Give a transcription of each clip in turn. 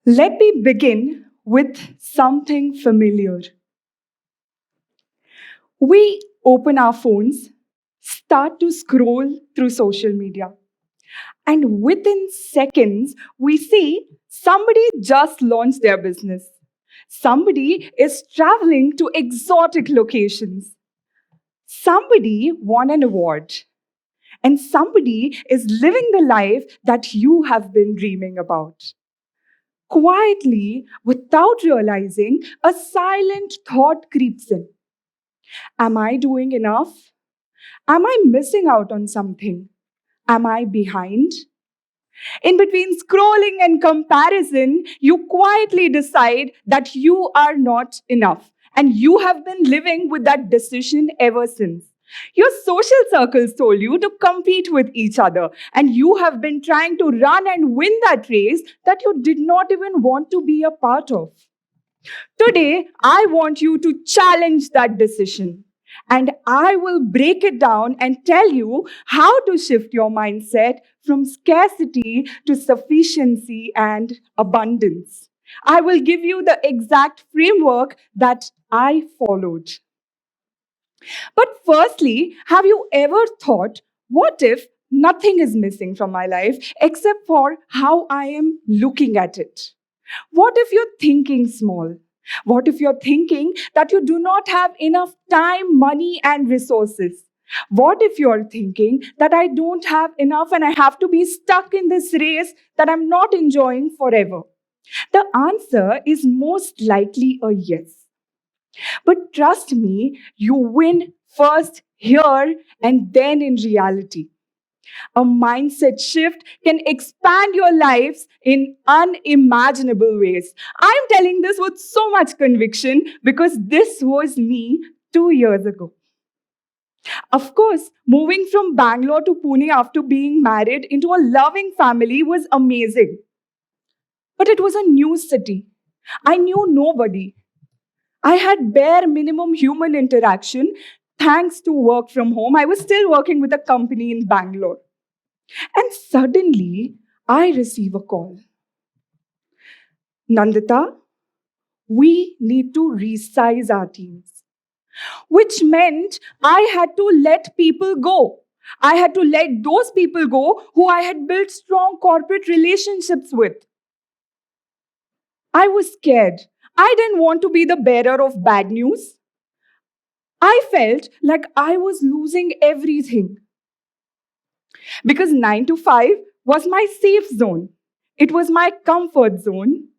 Let me begin with something familiar. We open our phones, start to scroll through social media, and within seconds, we see somebody just launched their business. Somebody is traveling to exotic locations. Somebody won an award. And somebody is living the life that you have been dreaming about. Quietly, without realizing, a silent thought creeps in. Am I doing enough? Am I missing out on something? Am I behind? In between scrolling and comparison, you quietly decide that you are not enough. And you have been living with that decision ever since. Your social circles told you to compete with each other, and you have been trying to run and win that race that you did not even want to be a part of. Today, I want you to challenge that decision. And I will break it down and tell you how to shift your mindset from scarcity to sufficiency and abundance. I will give you the exact framework that I followed. But firstly, have you ever thought, what if nothing is missing from my life except for how I am looking at it? What if you're thinking small? What if you're thinking that you do not have enough time, money, and resources? What if you're thinking that I don't have enough and I have to be stuck in this race that I'm not enjoying forever? The answer is most likely a yes. But trust me, you win first here and then in reality. A mindset shift can expand your lives in unimaginable ways. I'm telling this with so much conviction because this was me 2 years ago. Of course, moving from Bangalore to Pune after being married into a loving family was amazing. But it was a new city. I knew nobody. I had bare minimum human interaction. Thanks to work from home, I was still working with a company in Bangalore. And suddenly, I receive a call. Nandita, we need to resize our teams, which meant I had to let people go. I had to let those people go who I had built strong corporate relationships with. I was scared. I didn't want to be the bearer of bad news. I felt like I was losing everything because 9 to 5 was my safe zone. It was my comfort zone.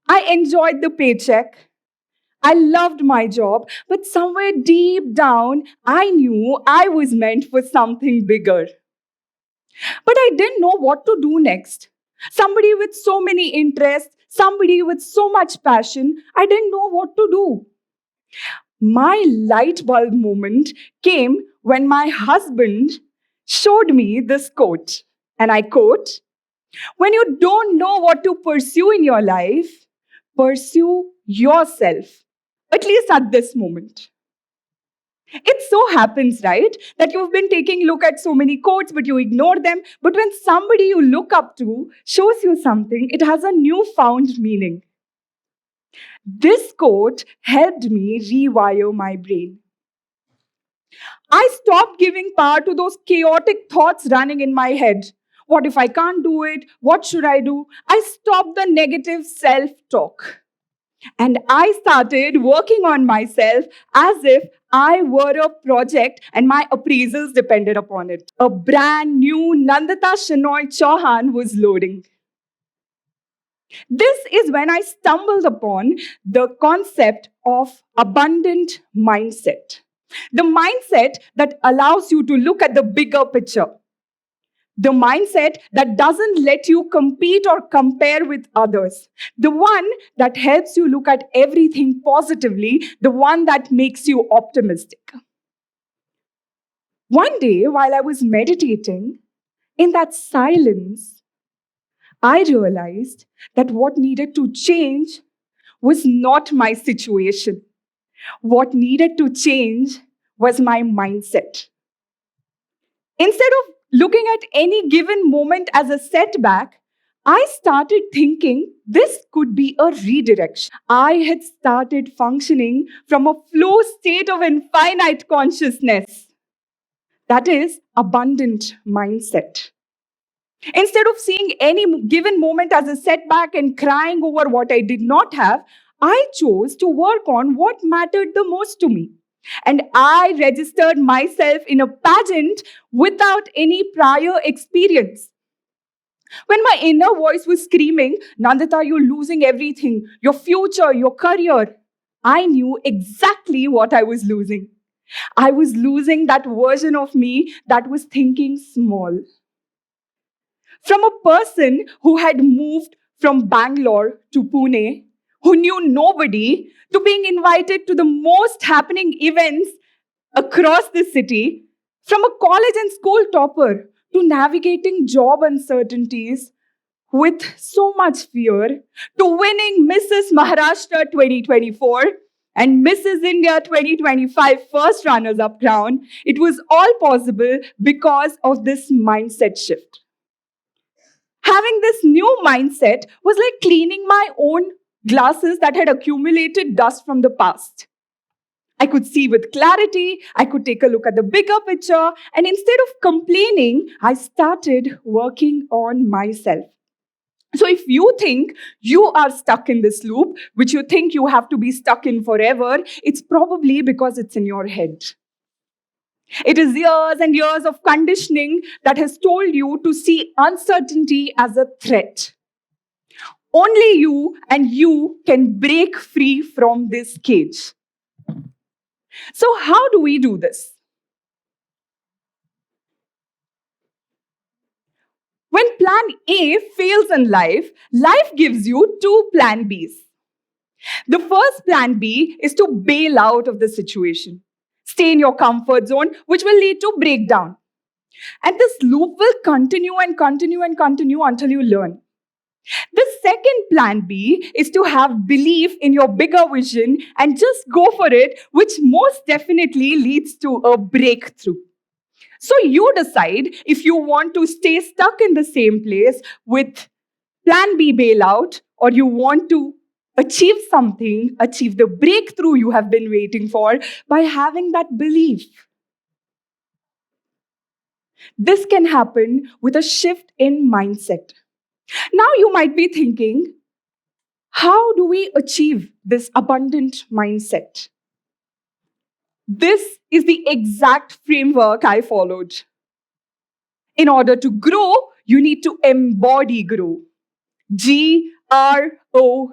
I enjoyed the paycheck. I loved my job, but somewhere deep down, I knew I was meant for something bigger. But I didn't know what to do next. Somebody with so many interests, somebody with so much passion, I didn't know what to do. My light bulb moment came when my husband showed me this quote. And I quote, when you don't know what to pursue in your life, pursue yourself, at least at this moment. It so happens, right, that you've been taking a look at so many quotes, but you ignore them. But when somebody you look up to shows you something, it has a newfound meaning. This quote helped me rewire my brain. I stopped giving power to those chaotic thoughts running in my head. What if I can't do it? What should I do? I stopped the negative self talk. And I started working on myself as if I were a project and my appraisals depended upon it. A brand new Nandita Shenoy Chauhan was loading. This is when I stumbled upon the concept of abundant mindset. The mindset that allows you to look at the bigger picture. The mindset that doesn't let you compete or compare with others. The one that helps you look at everything positively. The one that makes you optimistic. One day, while I was meditating, in that silence, I realized that what needed to change was not my situation. What needed to change was my mindset. Instead of looking at any given moment as a setback, I started thinking this could be a redirection. I had started functioning from a flow state of infinite consciousness. That is abundant mindset. Instead of seeing any given moment as a setback and crying over what I did not have, I chose to work on what mattered the most to me. And I registered myself in a pageant without any prior experience. When my inner voice was screaming, Nandita, you're losing everything, your future, your career, I knew exactly what I was losing. I was losing that version of me that was thinking small. From a person who had moved from Bangalore to Pune, who knew nobody, to being invited to the most happening events across the city, from a college and school topper to navigating job uncertainties with so much fear, to winning Mrs. Maharashtra 2024 and Mrs. India 2025 first runners up crown, it was all possible because of this mindset shift. Having this new mindset was like cleaning my own glasses that had accumulated dust from the past. I could see with clarity, I could take a look at the bigger picture, and instead of complaining, I started working on myself. So if you think you are stuck in this loop, which you think you have to be stuck in forever, it's probably because it's in your head. It is years and years of conditioning that has told you to see uncertainty as a threat. Only you and you can break free from this cage. So, how do we do this? When plan A fails in life, life gives you two plan Bs. The first plan B is to bail out of the situation. Stay in your comfort zone, which will lead to breakdown. And this loop will continue and continue and continue until you learn. The second plan B is to have belief in your bigger vision and just go for it, which most definitely leads to a breakthrough. So you decide if you want to stay stuck in the same place with plan B bailout, or you want to achieve something, achieve the breakthrough you have been waiting for by having that belief. This can happen with a shift in mindset. Now you might be thinking, how do we achieve this abundant mindset? This is the exact framework I followed. In order to grow, you need to embody grow. GROW.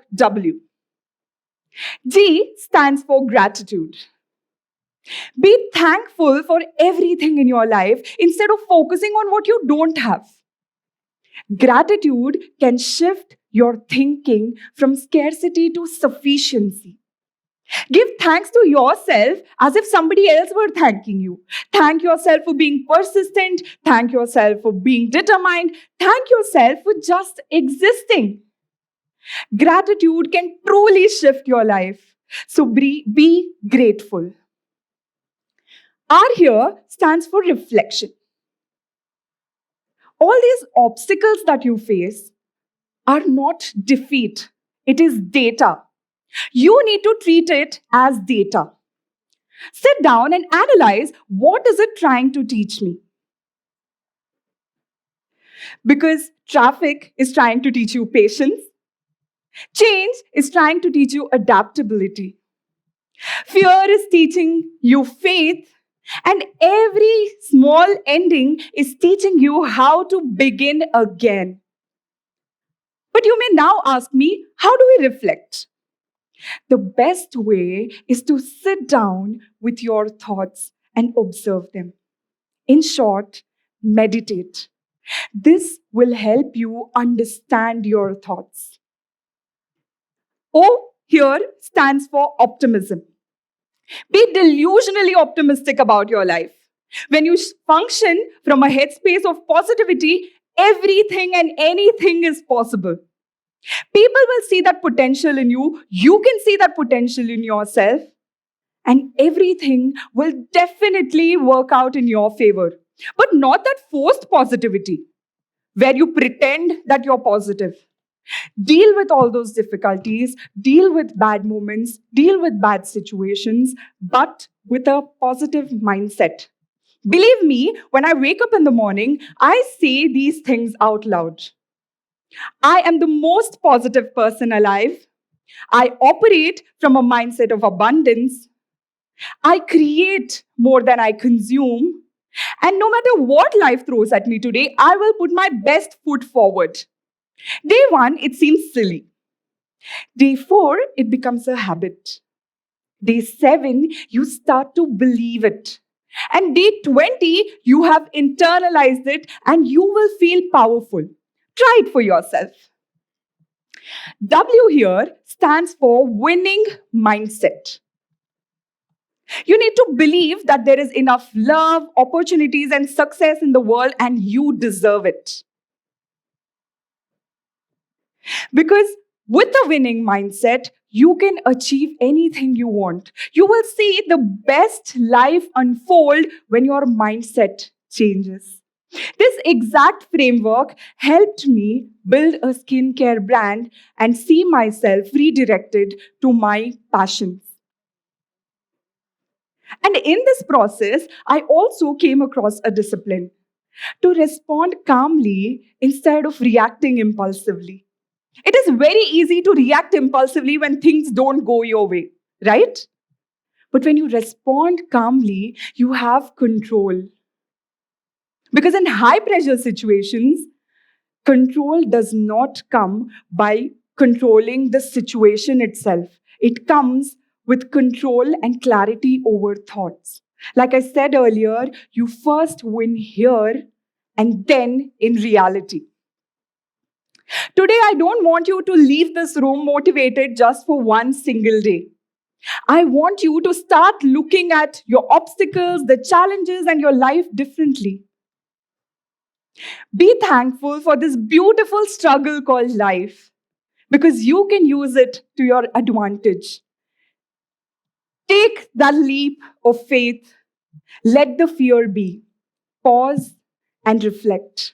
G stands for gratitude. Be thankful for everything in your life instead of focusing on what you don't have. Gratitude can shift your thinking from scarcity to sufficiency. Give thanks to yourself as if somebody else were thanking you. Thank yourself for being persistent. Thank yourself for being determined. Thank yourself for just existing. Gratitude can truly shift your life. So be grateful. R here stands for reflection. All these obstacles that you face are not defeat. It is data. You need to treat it as data. Sit down and analyze, what is it trying to teach me? Because traffic is trying to teach you patience. Change is trying to teach you adaptability. Fear is teaching you faith. And every small ending is teaching you how to begin again. But you may now ask me, how do we reflect? The best way is to sit down with your thoughts and observe them. In short, meditate. This will help you understand your thoughts. O here stands for optimism. Be delusionally optimistic about your life. When you function from a headspace of positivity, everything and anything is possible. People will see that potential in you. You can see that potential in yourself. And everything will definitely work out in your favor. But not that forced positivity. where you pretend that you're positive. Deal with all those difficulties, deal with bad moments, deal with bad situations, but with a positive mindset. Believe me, when I wake up in the morning, I say these things out loud. I am the most positive person alive. I operate from a mindset of abundance. I create more than I consume. And no matter what life throws at me today, I will put my best foot forward. Day one, it seems silly. Day four, it becomes a habit. Day seven, you start to believe it. And day 20, you have internalized it and you will feel powerful. Try it for yourself. W here stands for winning mindset. You need to believe that there is enough love, opportunities, and success in the world, and you deserve it. Because with a winning mindset, you can achieve anything you want. You will see the best life unfold when your mindset changes. This exact framework helped me build a skincare brand and see myself redirected to my passions. And in this process, I also came across a discipline to respond calmly instead of reacting impulsively. It is very easy to react impulsively when things don't go your way, right? But when you respond calmly, you have control. Because in high pressure situations, control does not come by controlling the situation itself. It comes with control and clarity over thoughts. Like I said earlier, you first win here and then in reality. Today, I don't want you to leave this room motivated just for one single day. I want you to start looking at your obstacles, the challenges, and your life differently. Be thankful for this beautiful struggle called life because you can use it to your advantage. Take that leap of faith. Let the fear be. Pause and reflect.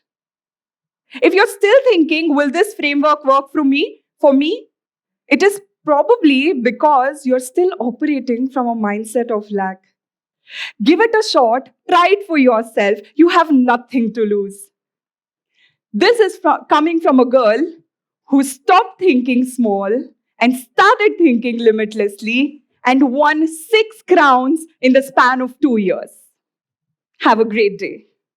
If you're still thinking, will this framework work for me? It is probably because you're still operating from a mindset of lack. Give it a shot. Try it for yourself. You have nothing to lose. This is coming from a girl who stopped thinking small and started thinking limitlessly and won 6 crowns in the span of 2 years. Have a great day.